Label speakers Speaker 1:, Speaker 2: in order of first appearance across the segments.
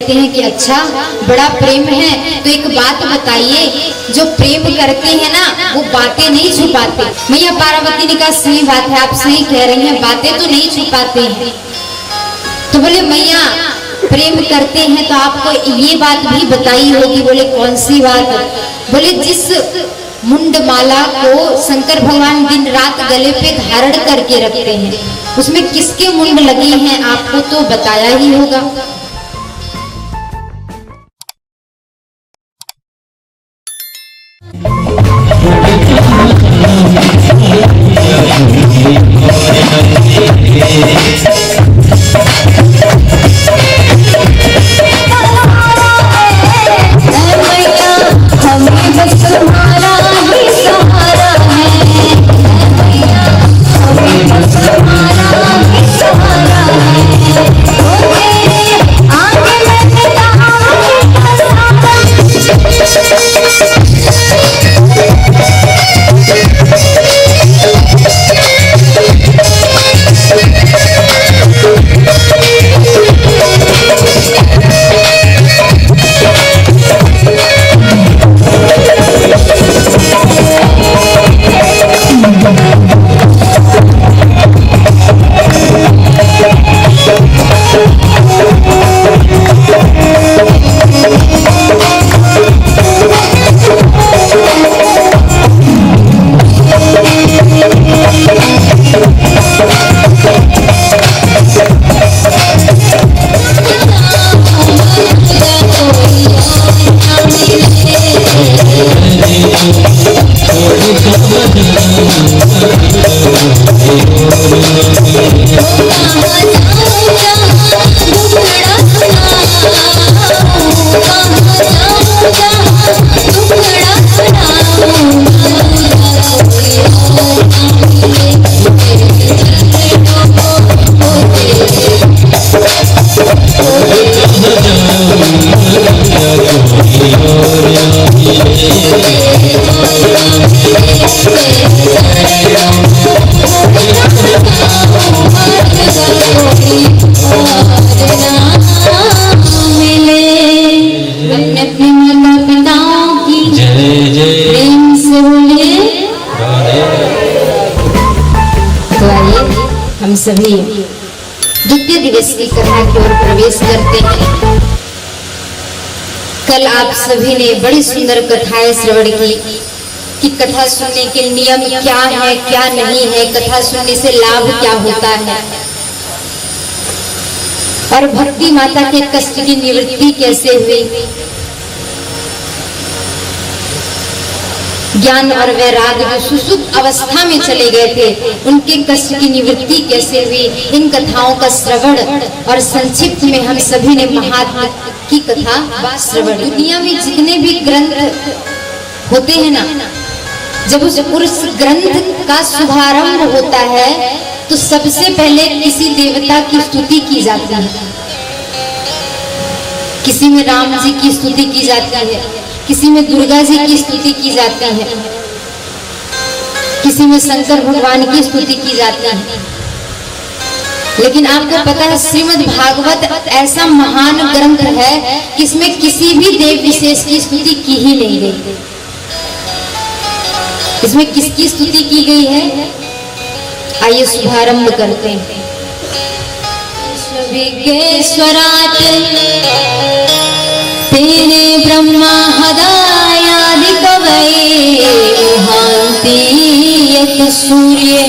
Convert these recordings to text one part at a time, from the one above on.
Speaker 1: कहते हैं कि अच्छा बड़ा प्रेम है, तो एक बात बताइए, जो प्रेम करते हैं ना वो बातें नहीं छुपाते। मैया पार्वती ने कहा सही बात है, आप सही कह रही हैं, बातें तो नहीं छुपाते हैं। तो बोले मैया प्रेम करते हैं तो आपको ये बात भी बताई होगी। बोले कौन सी बात? बोले जिस मुंडमाला को शंकर भगवान दिन रात गले पे धारण करके रखते हैं, उसमें किसके मुंड लगे हैं आपको तो बताया ही होगा। हम सभी द्वितीय दिवस की कथा की ओर प्रवेश करते हैं। कल आप सभी ने बड़ी सुंदर कथाएं श्रवण की कि कथा सुनने के नियम क्या है क्या नहीं है, कथा सुनने से लाभ क्या होता है और भक्ति माता के कष्ट की निवृत्ति कैसे हुई, ज्ञान और वैराग्य जो सुसुप्त अवस्था में चले गए थे उनके कष्ट की निवृत्ति कैसे हुई। इन कथाओं का श्रवण और संक्षिप्त में हम सभी ने महात्मा की कथा श्रवण। दुनिया में जितने भी ग्रंथ होते हैं ना, जब उस ग्रंथ का शुभारंभ होता है तो सबसे पहले किसी देवता की स्तुति की जाती है। किसी में राम जी की स्तुति की जाती है, किसी में दुर्गा जी की स्तुति की जाती है, किसी में शंकर भगवान की स्तुति की जाती है। लेकिन आपको पता है श्रीमद् भागवत ऐसा महान ग्रंथ है कि इसमें किसी भी देव विशेष की स्तुति की ही नहीं गई। इसमें किसकी स्तुति की गई है? आइए शुभारंभ करते हैं। विघ्नेश्वराट तेने ब्रह्मा हृदयादि कवये महान्ति यत् सूर्ये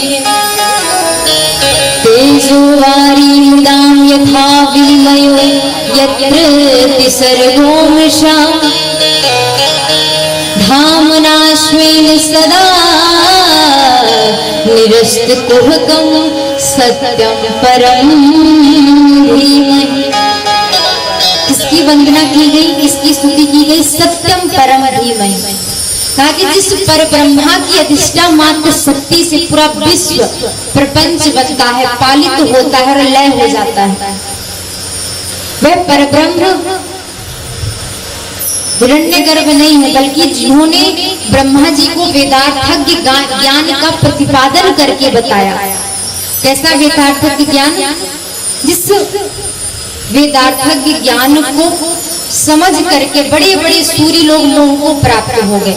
Speaker 1: तेजो वारी मुदां यथा विनिमयो यत्र तिसर्गो मृषा धाम्ना स्वेन सदा निरस्तकुहकं सत्यं परं धीमहि। किसकी वंदना की गई, किसकी स्तुति की गई? सत्यम परम धीमहि। कहा कि जिस पर ब्रह्मा की अधिष्ठा मात्र शक्ति से पूरा विश्व प्रपंच बनता है, पालित होता है और लय हो जाता है, वह परब्रह्म हिरण्यगर्भ नहीं है, बल्कि जिन्होंने ब्रह्मा जी को वेदार्थज्ञ ज्ञान का प्रतिपादन करके बताया। कैसा वेदार्थज्ञ ज्ञान? जिस वेदार्थक ज्ञान को समझ करके बड़े बड़े सूरी लोग मोह को प्राप्त हो गए।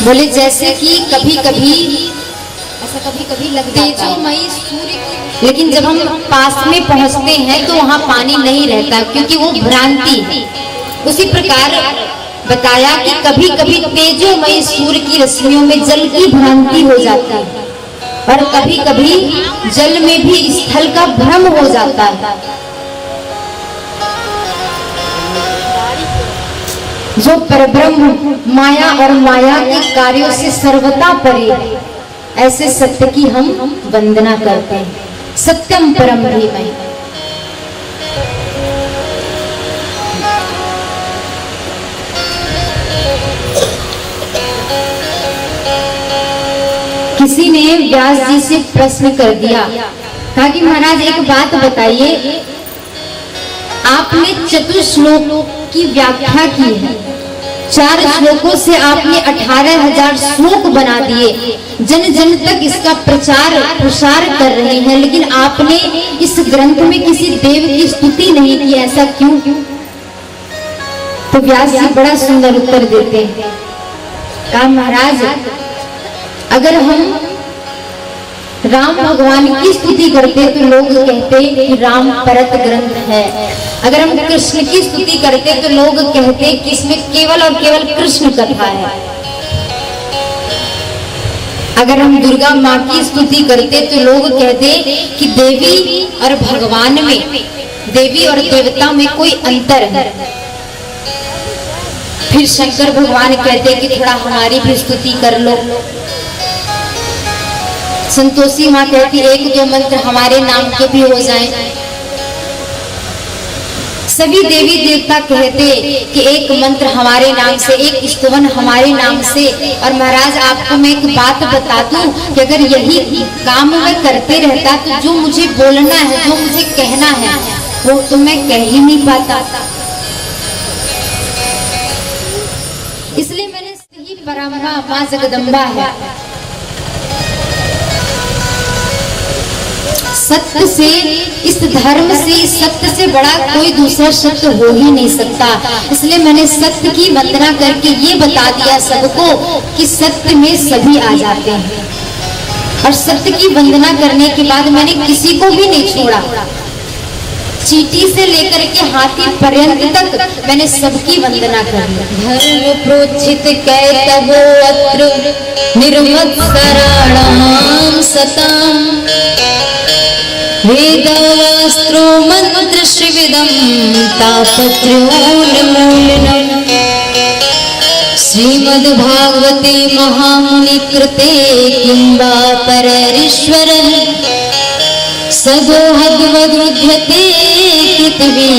Speaker 1: बोले जैसे कि कभी कभी ऐसा कभी कभी लग जाता है सूर्य, लेकिन जब हम पास में पहुंचते हैं तो वहां पानी नहीं रहता, क्योंकि वो भ्रांति है। उसी प्रकार बताया कि कभी कभी तेजोमयी सूर्य की रश्मियों में जल की भ्रांति हो जाती है, और कभी कभी जल में भी स्थल का भ्रम हो जाता है। जो परब्रह्म माया और माया के कार्यों से सर्वथा परे, ऐसे सत्य की हम वंदना करते हैं। सत्यम परम धीमहि। किसी ने व्यास जी से प्रश्न कर दिया, कहा कि महाराज एक बात बताइए, आपने चतुश्लोक की व्याख्या की है, 4 श्लोकों से आपने 18,000 श्लोक बना दिए, जन जन तक इसका प्रचार प्रसार कर रहे हैं, लेकिन आपने इस ग्रंथ में किसी देव की स्तुति नहीं की, ऐसा क्यों? तो व्यास जी बड़ा सुंदर उत्तर देते हैं। कहा महाराज, अगर हम राम भगवान की स्तुति करते तो लोग कहते कि राम परत ग्रंथ है। अगर हम कृष्ण की स्तुति करते तो लोग कहते कि इसमें केवल और केवल कृष्ण कथा है। अगर हम दुर्गा माँ की स्तुति करते तो लोग कहते कि देवी और भगवान में, देवी और देवता में कोई अंतर है। फिर शंकर भगवान कहते कि थोड़ा हमारी भी स्तुति कर लो। संतोषी माँ कहती 1-2 मंत्र हमारे नाम के भी हो जाएं। सभी देवी देवता कहते कि एक मंत्र हमारे नाम से, एक स्तवन हमारे नाम से। और महाराज आपको मैं एक बात बता दूं कि अगर यही काम मैं करते रहता तो जो मुझे बोलना है, जो मुझे कहना है, वो तो मैं कह ही नहीं पाता। इसलिए मैंने सही परंपरा माँ जगदम्बा है, सत्य से, इस धर्म से, इस सत्य से बड़ा कोई दूसरा सत्य हो ही नहीं सकता। इसलिए मैंने सत्य की वंदना करके ये बता दिया सबको कि सत्य में सभी आ जाते हैं। और सत्य की वंदना करने के बाद मैंने किसी को भी नहीं छोड़ा, चींटी से लेकर के हाथी पर्यंत तक मैंने सबकी वंदना कर ली। धर्म प्रोचित कैतवो अत्र निर्मत्सराणाम सताम वेदास्त्रो मंत्र श्रीविदं तापत्रोन्मूलनम् श्रीमद्भागवते महामुनि कृते किं वा पररीश्वरः सदोहद्वद्रुध्यते कृतवे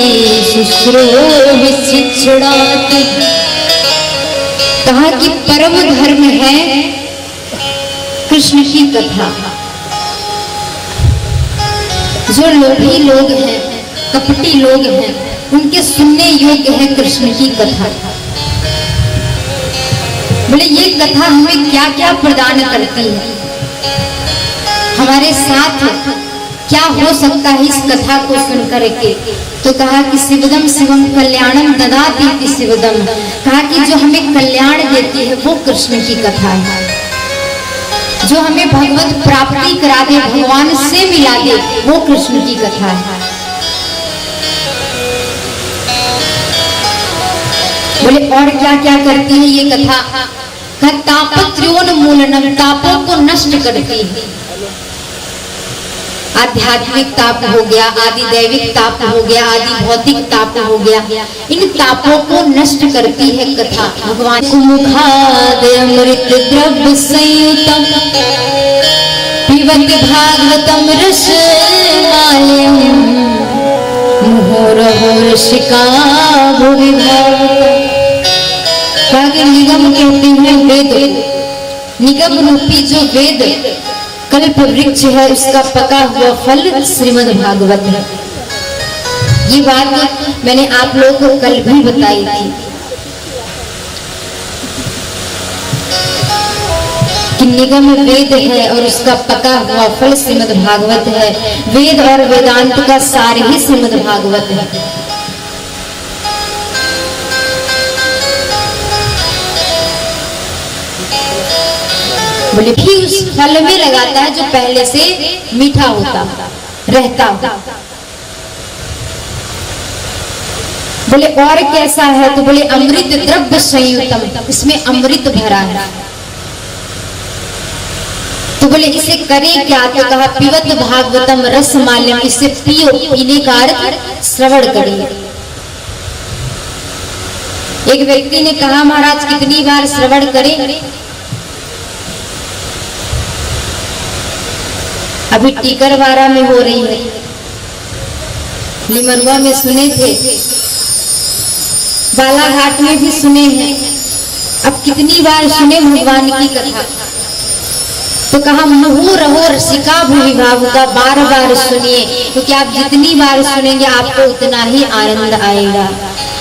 Speaker 1: शुश्रो विशिक्षणाति। कहा कि परम धर्म है कृष्ण की कथा। जो लोभी लोग हैं, कपटी लोग हैं, उनके सुनने योग्य है कृष्ण की कथा। बोले ये कथा हमें क्या क्या प्रदान करती है, हमारे साथ क्या हो सकता है इस कथा को सुन करके। तो कहा कि शिवदम शिवम कल्याणम ददाति शिवदम। कहा कि जो हमें कल्याण देती है वो कृष्ण की कथा है, जो हमें भगवत प्राप्ति करा दे, भगवान से मिला दे, वो कृष्ण की कथा है। बोले और क्या क्या करती है ये कथा? तापत्र्योन्मूलनम, तापों को नष्ट करती है। आध्यात्मिक ताप हो गया, आदि दैविक ताप हो गया, आदि भौतिक ताप हो गया, इन तापों को नष्ट करती है कथा। भगवान मुखाद अमृत द्रव्य संयुतम पिबत भागवतम रस माल्यम मुहुरहो रसिका भुवि भावुकम्। निगम कहते हैं वेद, निगम रूपी जो वेद कल्प वृक्ष है उसका पका हुआ फल श्रीमद् भागवत है। ये बात मैंने आप लोगों को कल भी बताई थी। कि निगम वेद है और उसका पका हुआ फल श्रीमद् भागवत है। वेद और वेदांत का सार ही श्रीमद् भागवत है। बोले भी उस फल में लगाता है जो पहले से मीठा होता रहता। बोले और कैसा है? तो बोले अमृत द्रव्य संयुतम, इसमें अमृत भरा है। तो बोले इसे करें क्या? तो कहा पिबत भागवतम रसमाल्यम, इसे पियो, पीने का अर्थ श्रवण करिए। एक व्यक्ति ने कहा महाराज कितनी बार श्रवण करें? अभी टीकरवारा में हो रही है, लिमरुआ में सुने थे, बालाघाट में भी सुने हैं। अब कितनी बार सुने भगवान की कथा? तो कहा मुहुरहो रसिका भूविभावुका, बार बार सुनिए, क्योंकि आप जितनी बार सुनेंगे आपको उतना ही आनंद आएगा।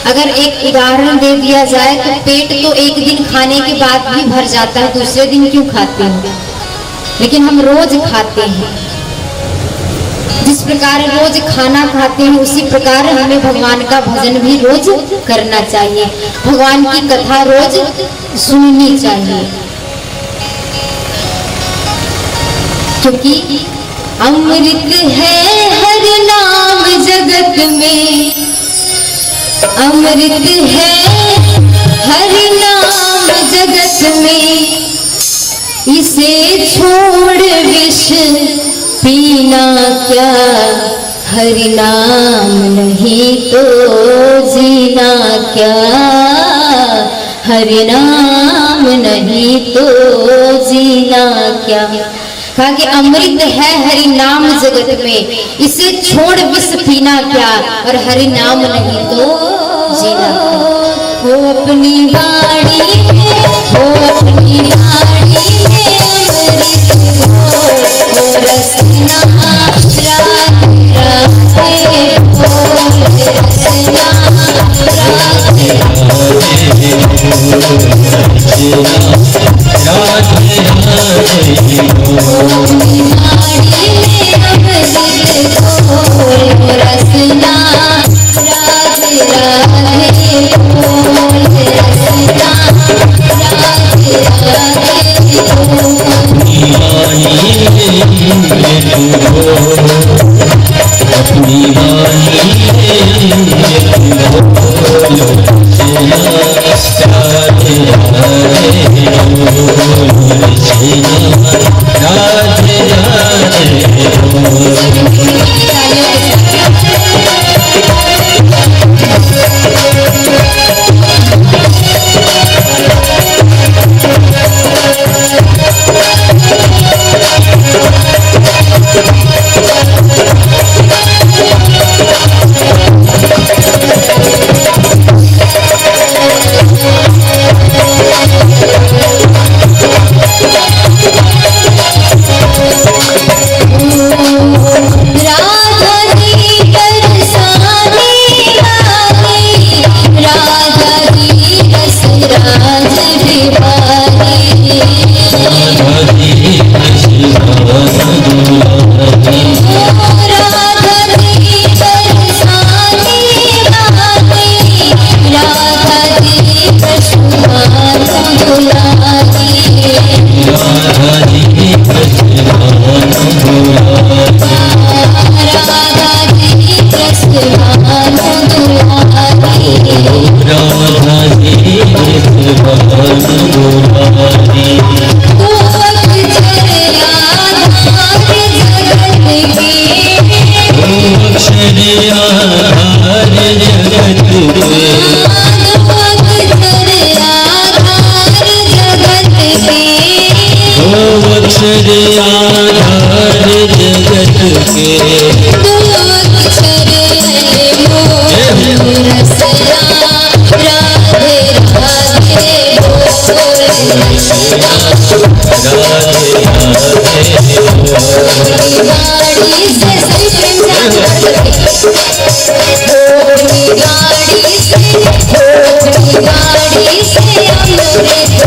Speaker 1: अगर एक उदाहरण दे दिया जाए तो पेट तो एक दिन खाने के बाद भी भर जाता है, दूसरे दिन क्यों खाते हैं? लेकिन हम रोज खाते हैं। जिस प्रकार रोज खाना खाते हैं उसी प्रकार हमें भगवान का भजन भी रोज करना चाहिए, भगवान की कथा रोज सुननी चाहिए। क्योंकि अमृत है हर नाम जगत में, अमृत है हर नाम जगत में, इसे छोड़ विष पीना क्या, हरि नाम नहीं तो जीना क्या, हरि नाम नहीं तो जीना क्या। कहा कि अमृत है हरि नाम जगत में, इसे छोड़ विष पीना क्या, और हरि नाम नहीं तो जीना क्या। हो अपनी वाणी में, हो अपनी वाणी में अमृत हो रसना, राधे राधे बोल रसना, राधे गाड़ी से अमृत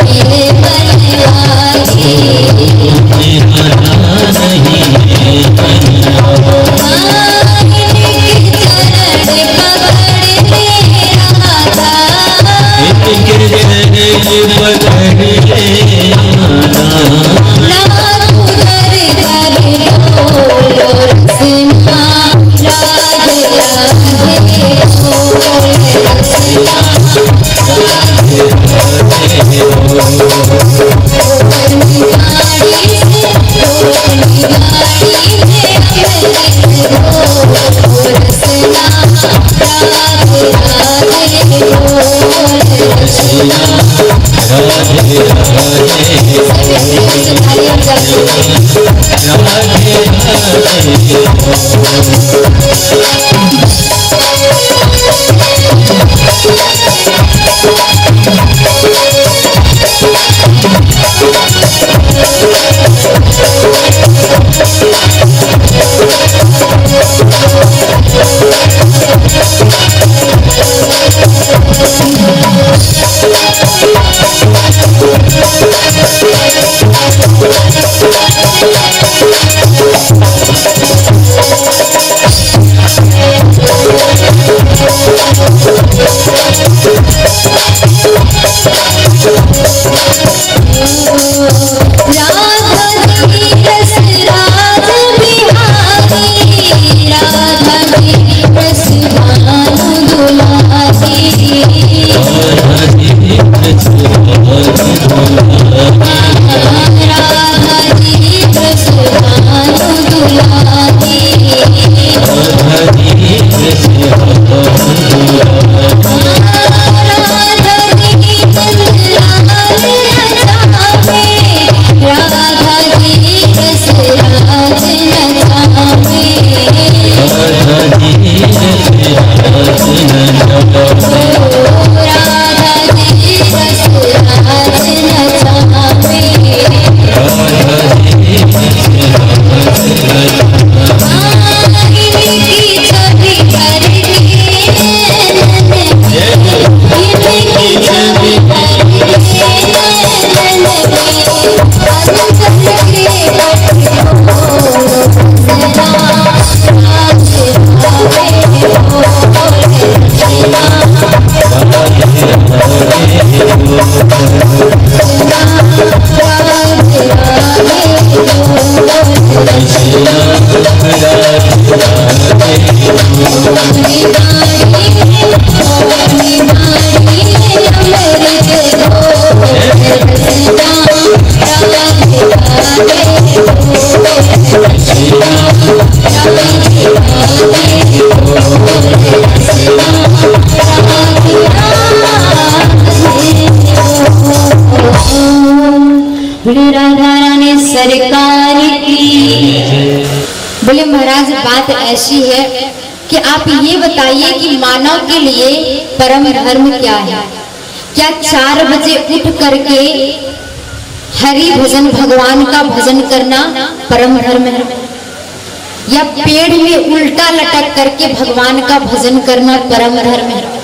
Speaker 1: मिले बनवारी सरकार की। बोले महाराज बात ऐसी है कि आप ये बताइए कि मानव के लिए परम धर्म क्या है? क्या 4 बजे उठ करके हरि भजन भगवान का भजन करना परम धर्म है? या पेड़ में उल्टा लटक करके भगवान का भजन करना परम धर्म है?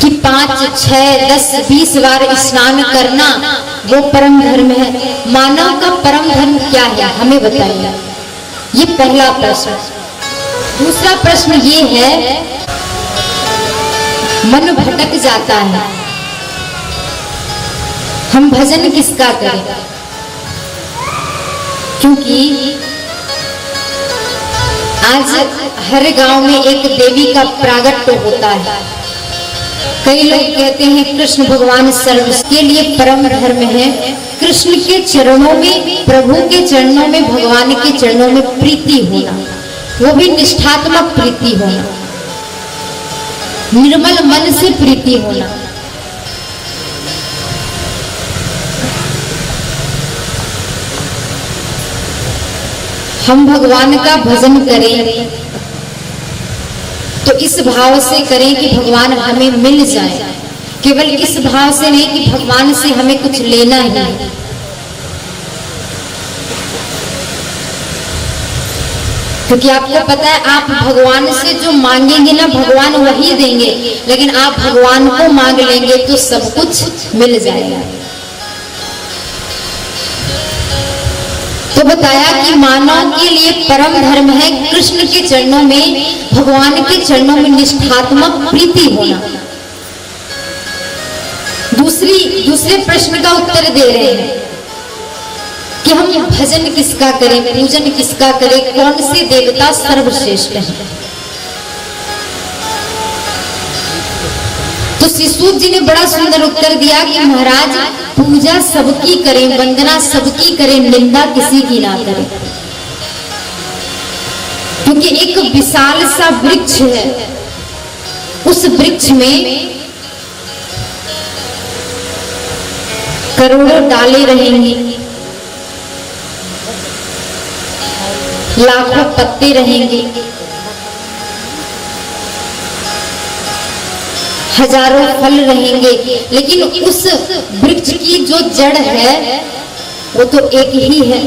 Speaker 1: कि 5, 6, 10, 20 बार स्नान करना वो परम धर्म है? मानव का परम धर्म क्या है, हमें बताइए। ये पहला प्रश्न। दूसरा प्रश्न ये है, मन भटक जाता है, हम भजन किसका करें? क्योंकि आज हर गांव में एक देवी का प्रागट्य होता है। कई लोग कहते हैं कृष्ण भगवान सर्व के लिए परम धर्म है। कृष्ण के चरणों में, प्रभु के चरणों में, भगवान के चरणों में प्रीति होना, वो भी निष्ठात्मक प्रीति होना, निर्मल मन से प्रीति होना। हम भगवान का भजन करें तो इस भाव से करें कि भगवान हमें मिल जाए, केवल इस भाव से नहीं कि भगवान से हमें कुछ लेना ही है। क्योंकि आपको पता है आप भगवान से जो मांगेंगे ना भगवान वही देंगे, लेकिन आप भगवान को मांग लेंगे तो सब कुछ मिल जाएगा। तो बताया कि मानव के लिए परम धर्म है कृष्ण के चरणों में, भगवान के चरणों में निष्ठात्मक प्रीति होना। दूसरे प्रश्न का उत्तर दे रहे हैं कि हम भजन किसका करें, पूजन किसका करें, कौन से देवता सर्वश्रेष्ठ है। तो शिशु जी ने बड़ा सुंदर उत्तर दिया कि महाराज पूजा सबकी करें, वंदना सबकी करें, निंदा किसी की ना करें। क्योंकि एक विशाल सा वृक्ष है, उस वृक्ष में करोड़ों डाले रहेंगी, लाखों पत्ते रहेंगे, हजारों फल रहेंगे, लेकिन उस वृक्ष की जो जड़ है वो तो एक ही है।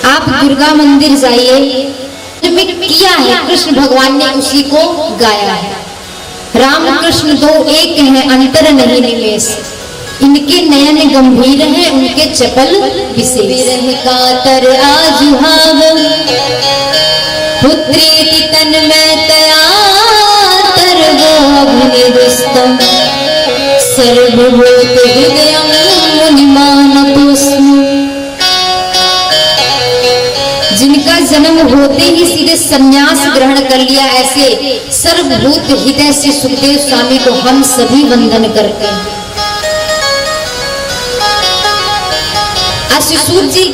Speaker 1: आप दुर्गा मंदिर जाइए, में किया है कृष्ण भगवान ने उसी को गाया है। राम कृष्ण दो एक हैं, अंतर नहीं निमेष, इनके नयन गंभीर हैं, उनके चपल विशेष। कातर आजुहाव पुत्रेति तन्मय तया अभिनिविष्टम सर्वभूत हृदयं मुनिमानतोऽस्मि। जिनका जन्म होते ही सीधे संन्यास ग्रहण कर लिया, ऐसे सर्वभूत हृदय से सुखदेव स्वामी को हम सभी वंदन करते हैं। शिशु जी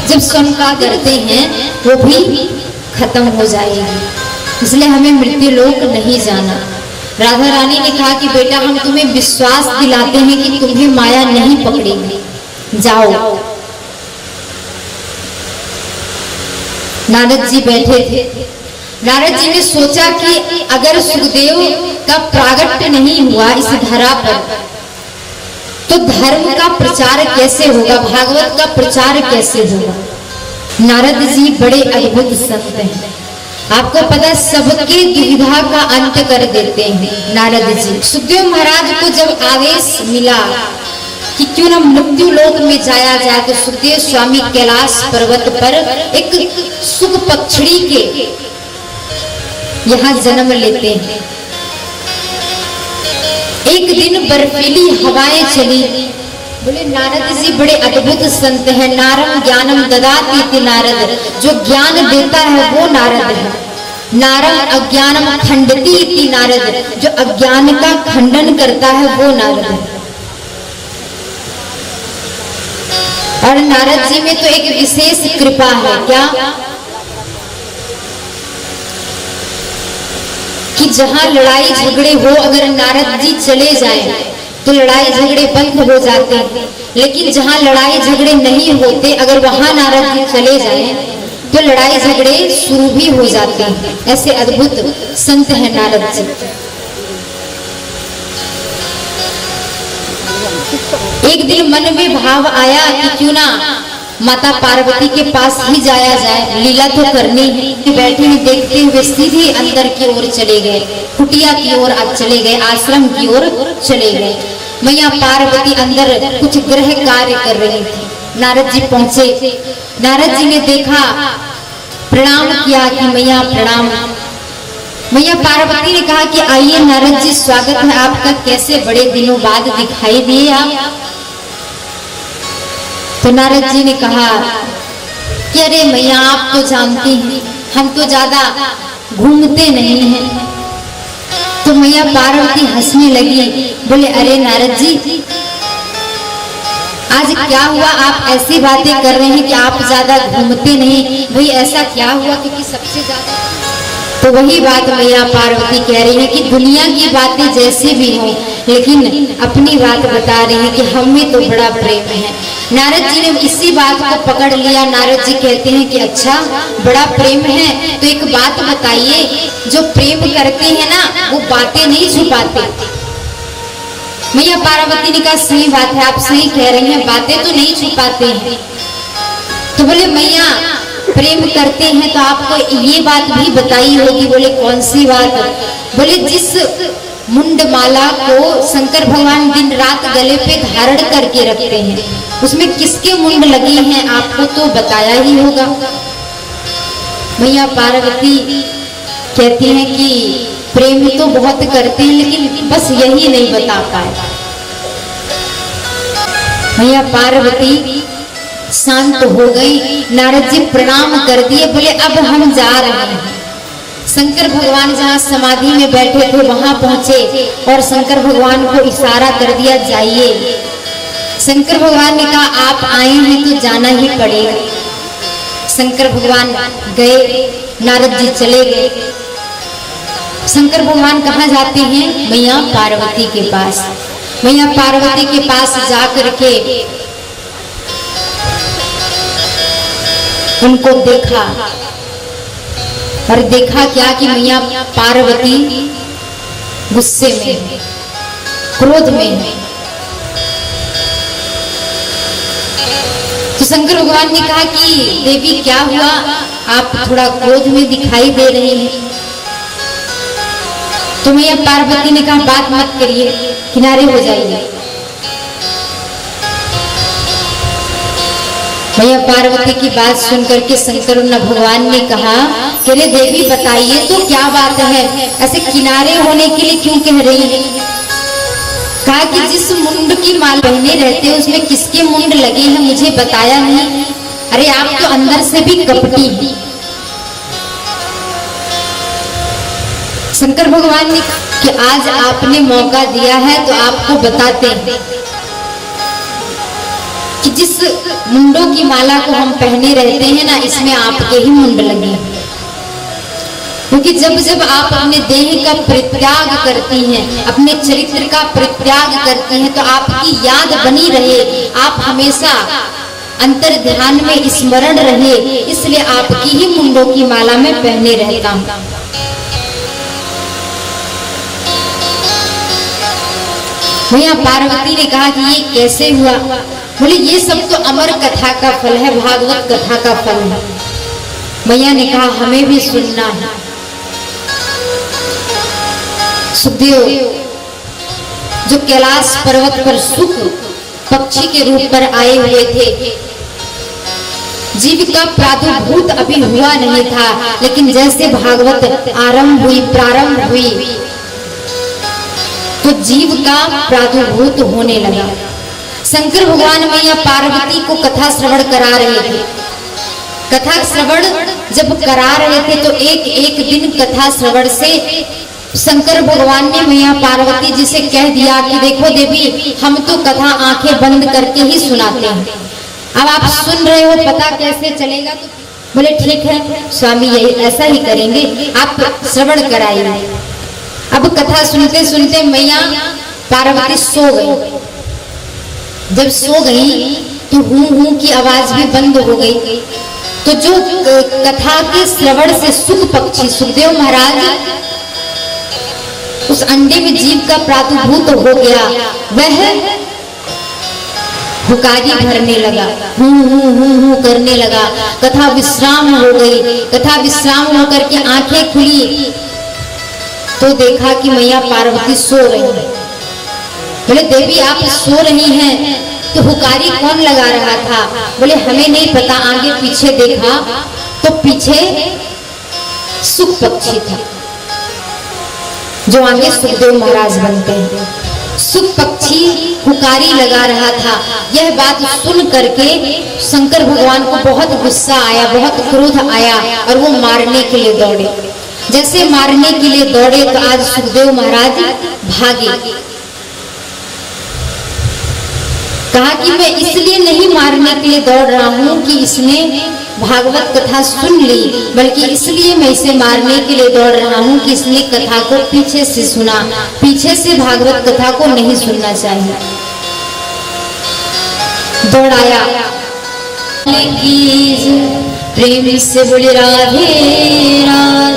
Speaker 1: जब शंका करते हैं वो भी खत्म हो जाएगी, इसलिए हमें मृत्यु लोक नहीं जाना। राधा रानी ने कहा कि बेटा हम तुम्हें विश्वास दिलाते हैं कि तुम्हें माया नहीं पकड़ेगी, जाओ। नारद जी बैठे थे, नारद जी ने सोचा कि अगर सुखदेव का प्रागट्य नहीं हुआ इस धरा पर तो धर्म का प्रचार कैसे होगा, भागवत का प्रचार कैसे होगा। नारद जी बड़े अद्भुत संत हैं, आपको पता है सबके दुविधा का अंत कर देते हैं नारद जी। सुखदेव महाराज को जब आदेश मिला कि क्यों ना मृत्यु लोक में जाया जाए, तो सुखदेव स्वामी कैलाश पर्वत पर एक सुख पक्षड़ी के यहाँ जन्म लेते हैं। एक दिन बर्फीली हवाएं चली, बोले नारद जी बड़े अद्भुत संत हैं, नारम ज्ञानम ददाति इति नारद, जो ज्ञान देता है वो नारद है। नारम अज्ञानम खंडति इति नारद, जो अज्ञान का खंडन करता है वो नारद है। और नारद जी में तो एक विशेष कृपा है, क्या कि जहां लड़ाई झगड़े हो अगर नारद जी चले जाएं तो लड़ाई झगड़े बंद हो जाते हैं, लेकिन जहां लड़ाई झगड़े नहीं होते अगर वहां नारद जी चले जाएं तो लड़ाई झगड़े शुरू भी हो जाते हैं। ऐसे अद्भुत संत हैं नारद जी। एक दिन मन में भाव आया कि क्यों ना माता पार्वती के पास ही जाया जाए, लीला तो करनी है। बैठे ही देखते हुए सीधे अंदर की ओर चले गए, कुटिया की ओर चले गए, आश्रम की ओर चले गए। मैया पार्वती अंदर कुछ गृह कार्य कर रही थी। नारद जी पहुंचे, नारद जी ने देखा, प्रणाम किया कि मैया प्रणाम। मैया पार्वती ने कहा कि आइए नारद जी स्वागत है आपका, कैसे बड़े दिनों बाद दिखाई दिए आप। तो नारद जी ने कहा कि अरे मैया आप तो जानती हैं हम तो ज्यादा घूमते नहीं हैं। तो मैया पार्वती हंसने लगी, बोले अरे नारद जी आज क्या हुआ, आप ऐसी बातें कर रहे हैं कि आप ज्यादा घूमते नहीं, भाई ऐसा क्या हुआ क्योंकि सबसे ज्यादा। तो वही बात मैया पार्वती कह रही है कि दुनिया की बातें जैसे भी हों लेकिन अपनी बात बता रही है कि हम में तो बड़ा प्रेम है। नारद जी ने इसी बात को पकड़ लिया। नारद जी कहते हैं कि अच्छा बड़ा प्रेम है तो एक बात बताइए, जो प्रेम करते हैं ना वो बातें नहीं छुपाते। मैया पार्वती ने कहा सही बात है, आप सही कह रही हैं, बातें तो नहीं छुपाते हैं। तो बोले मैया प्रेम करते हैं तो आपको ये बात भी बताई होगी। बोले कौन सी बात? बोले जिस मुंड माला को शंकर भगवान दिन रात गले पे धारण करके रखते हैं, उसमें किसके मुंड लगे हैं आपको तो बताया ही होगा। मैया पार्वती कहती हैं कि प्रेम तो बहुत करते हैं लेकिन बस यही नहीं बता पाए। मैया पार्वती शांत हो गई। नारद जी प्रणाम कर दिए। बोले अब हम जा रहे हैं। शंकर भगवान जहाँ समाधि में बैठे थे वहां पहुंचे और शंकर भगवान को इशारा कर दिया जाइए। शंकर भगवान ने कहा आप आए हैं तो जाना ही पड़ेगा। शंकर भगवान गए, नारद जी चले गए। शंकर भगवान कहाँ जाते हैं? मैया पार्वती के पास। मैया पार्वती के पास जाकर के उनको देखा और देखा क्या कि मैया पार्वती गुस्से में, क्रोध में है। तो शंकर भगवान ने कहा कि देवी क्या हुआ, आप थोड़ा क्रोध में दिखाई दे रही हैं। तो मैया पार्वती ने कहा बात मत करिए, किनारे हो जाइए। मैया पार्वती की बात सुनकर के शंकर भगवान ने कहा कि रे देवी बताइए तो क्या बात है, ऐसे किनारे होने के लिए क्यों कह रही है? कहा कि जिस मुंड की माला पहने रहते हैं उसमें किसके मुंड लगे हैं मुझे बताया नहीं। अरे आप तो अंदर से भी कपटी हैं। शंकर भगवान ने कहा कि आज आपने मौका दिया है तो आपको बताते हैं कि जिस मुंडों की माला को हम पहने रहते हैं ना, इसमें आपके ही मुंड लगे। क्योंकि जब जब आप अपने देह का परित्याग करती हैं, अपने चरित्र का परित्याग करती हैं, तो आपकी याद बनी रहे, आप हमेशा अंतर ध्यान में स्मरण रहे, इसलिए आपकी ही मुंडों की माला में पहने रहता हूं। भैया पार्वती ने कहा कि ये कैसे हुआ? बोले ये सब तो अमर कथा का फल है, भागवत कथा का फल है। मैया ने कहा हमें भी सुनना है। सुखदेव जो कैलाश पर्वत पर सुख पक्षी के रूप पर आए हुए थे, जीव का प्रादुर्भूत अभी हुआ नहीं था, लेकिन जैसे भागवत प्रारंभ हुई तो जीव का प्रादुर्भूत होने लगा। शंकर भगवान मैया पार्वती को कथा श्रवण करा रहे थे। कथा श्रवण जब करा रहे थे तो एक एक दिन कथा श्रवण से शंकर भगवान ने मैया पार्वती जी से कह दिया कि देखो देवी, हम तो कथा आंखें बंद करके ही सुनाते हैं, अब आप सुन रहे हो, पता कैसे चलेगा? तो बोले ठीक है स्वामी, यही ऐसा ही करेंगे, आप श्रवण कराइए। अब कथा सुनते सुनते मैया पार्वती सो गई। जब सो गई तो हूं की आवाज भी बंद हो गई। तो जो कथा के श्रवण से सुख पक्षी सुखदेव महाराज उस अंडे में जीव का प्रादुर्भूत हो गया, वह हुकारी भरने लगा, हूं करने लगा। कथा विश्राम हो गई। कथा विश्राम होकर के आंखें खुली तो देखा कि मैया पार्वती सो रही है। बोले देवी आप सो रही हैं तो हुकारी कौन लगा रहा था? बोले हमें नहीं पता, आगे पीछे देखा तो पीछे सुख पक्षी था जो आगे सुखदेव महाराज बनते हैं। सुख पक्षी हुकारी लगा रहा था। यह बात सुन करके शंकर भगवान को बहुत गुस्सा आया, बहुत क्रोध आया और वो मारने के लिए दौड़े। जैसे मारने के लिए दौड़े तो आज सुखदेव महाराज भागे। कहा कि मैं इसलिए नहीं मारने के लिए दौड़ रहा हूं कि इसने भागवत कथा सुन ली, बल्कि इसलिए मैं इसे मारने के लिए दौड़ रहा हूं कि इसने कथा को पीछे से सुना। पीछे से भागवत कथा को नहीं सुनना चाहिए। दौड़ाया प्रेम से बोले राधे राधे।